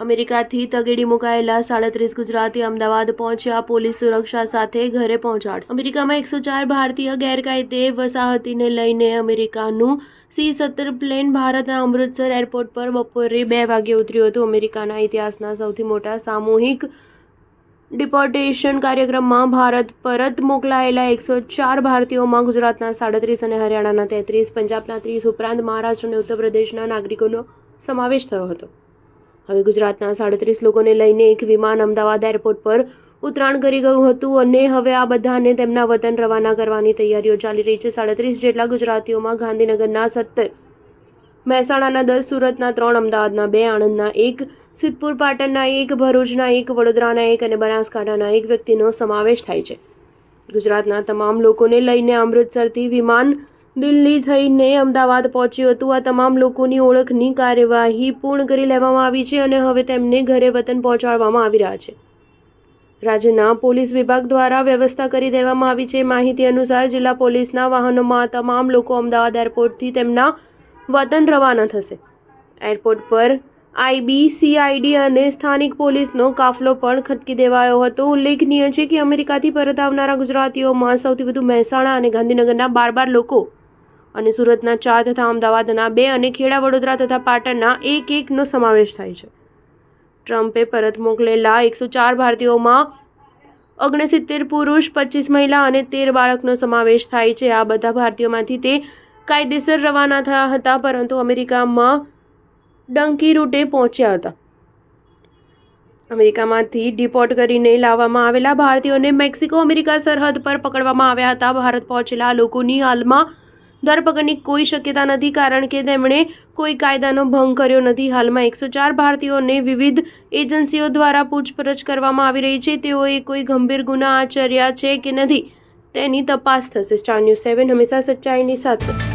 અમેરિકાથી તગેડી મુકાયેલા 37 ગુજરાતી અમદાવાદ પહોંચ્યા, પોલીસ સુરક્ષા સાથે ઘરે પહોંચાડશે। અમેરિકામાં 104 ભારતીય ગેરકાયદે વસાહતીને લઈને અમેરિકાનું C-17 પ્લેન ભારતના અમૃતસર એરપોર્ટ પર બપોરે 2 વાગ્યે ઉતર્યું હતું। અમેરિકાના ઇતિહાસના સૌથી મોટા સામૂહિક ડિપોર્ટેશન કાર્યક્રમમાં ભારત પરત મોકલાયેલા 104 ભારતીયોમાં ગુજરાતના 37 અને હરિયાણાના 33, પંજાબના 30 ઉપરાંત મહારાષ્ટ્ર અને ઉત્તર પ્રદેશના નાગરિકોનો સમાવેશ થયો હતો। હવે ગુજરાતના 37 લોકોને લઈને એક વિમાન અમદાવાદ એરપોર્ટ પર ઉતરાણ કરી ગયું હતું અને હવે આ બધાને તેમના વતન રવાના કરવાની તૈયારીઓ ચાલી રહી છે। 37 જેટલા ગુજરાતીઓમાં ગાંધીનગરના 17, મહેસાણાના 10, સુરતના 3, અમદાવાદના 2, આણંદના 1, સિદ્ધપુર પાટણના 1, ભરૂચના 1, વડોદરાના 1 અને બનાસકાંઠાના 1 વ્યક્તિનો સમાવેશ થાય છે। ગુજરાતના તમામ લોકોને લઈને અમૃતસરથી વિમાન દિલ્હી થઈને અમદાવાદ પહોંચ્યું હતું। આ તમામ લોકોની ઓળખની કાર્યવાહી પૂર્ણ કરી લેવામાં આવી છે અને હવે તેમને ઘરે વતન પહોંચાડવામાં આવી રહ્યા છે। રાજ્યના પોલીસ વિભાગ દ્વારા વ્યવસ્થા કરી દેવામાં આવી છે। માહિતી અનુસાર જિલ્લા પોલીસના વાહનોમાં તમામ લોકો અમદાવાદ એરપોર્ટથી તેમના વતન રવાના થશે। એરપોર્ટ પર IB, CID અને સ્થાનિક પોલીસનો કાફલો પણ ખડકી દેવાયો હતો। ઉલ્લેખનીય છે કે અમેરિકાથી પરત આવનારા ગુજરાતીઓમાં સૌથી વધુ મહેસાણા અને ગાંધીનગરના 12 લોકો અને સુરતના 4 તથા અમદાવાદના 2 અને ખેડા, વડોદરા તથા પાટણના 1-1નો સમાવેશ થાય છે। ટ્રમ્પે પરત મોકલેલા 104 ભારતીયોમાં 69 પુરુષ, 25 મહિલા અને 13 બાળકનો સમાવેશ થાય છે। આ બધા ભારતીયોમાંથી તે કાયદેસર રવાના થયા હતા, પરંતુ અમેરિકામાં ડંકી રૂટે પહોંચ્યા હતા। અમેરિકામાંથી ડિપોર્ટ કરીને લાવવામાં આવેલા ભારતીયોને મેક્સિકો-અમેરિકા સરહદ પર પકડવામાં આવ્યા હતા। ભારત પહોંચેલા લોકોની હાલમાં ધરપકડની કોઈ શક્યતા નથી, કારણ કે તેમણે કોઈ કાયદાનો ભંગ કર્યો નથી। હાલમાં 104 ભારતીયોને વિવિધ એજન્સીઓ દ્વારા પૂછપરછ કરવામાં આવી રહી છે। તેઓએ કોઈ ગંભીર ગુના આચર્યા છે કે નથી તેની તપાસ થશે। સ્ટાર ન્યૂઝ 7 હંમેશા સચ્ચાઈની સાથે।